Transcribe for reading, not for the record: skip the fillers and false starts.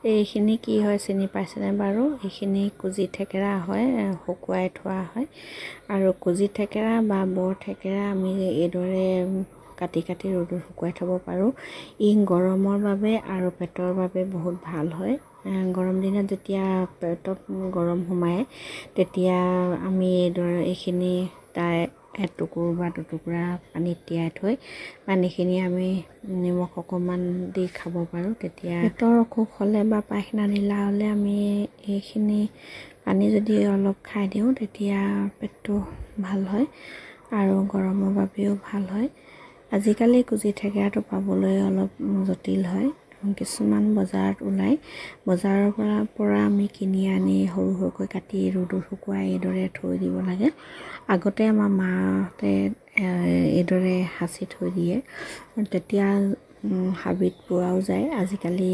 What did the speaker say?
এইখিনি কি হয় চিনি পাইছেনে বাৰু? এইখিনি কুজি থেকেৰা হয়, শুকুৱাই থোৱা হয়। আৰু কুজি থেকেৰা বা বৰ থেকেৰা আমি এইদৰে কাটি কাটি ৰ'দত শুকুৱাই থ'ব পাৰোঁ। ই গৰমৰ বাবে আৰু পেটৰ বাবে বহুত ভাল হয়। গৰম দিনত যেতিয়া পেটত গৰম সোমায় তেতিয়া আমি এইখিনি তাৰ এটুকুৰ বা দুটুকুৰা পানীত তিয়াই থৈ পানীখিনি আমি নিমখ অকণমান দি খাব পাৰোঁ। তেতিয়া পেটৰ অসুখ হ'লে বা পায়খানা ঢিলা হ'লে আমি এইখিনি পানী যদি অলপ খাই দিওঁ তেতিয়া পেটটো ভাল হয় আৰু গৰমৰ বাবেও ভাল হয়। আজিকালি কুজি থেকেৰাটো পাবলৈ অলপ জটিল হয়। কিছুমান বজাৰত ওলায়, বজাৰৰ পৰা আমি কিনি আনি সৰু সৰুকৈ কাটি ৰ'দত শুকুৱাই এইদৰে থৈ দিব লাগে। আগতে আমাৰ মাহঁতে এইদৰে সাঁচি থৈ দিয়ে, তেতিয়া হাবিত পোৱাও যায়। আজিকালি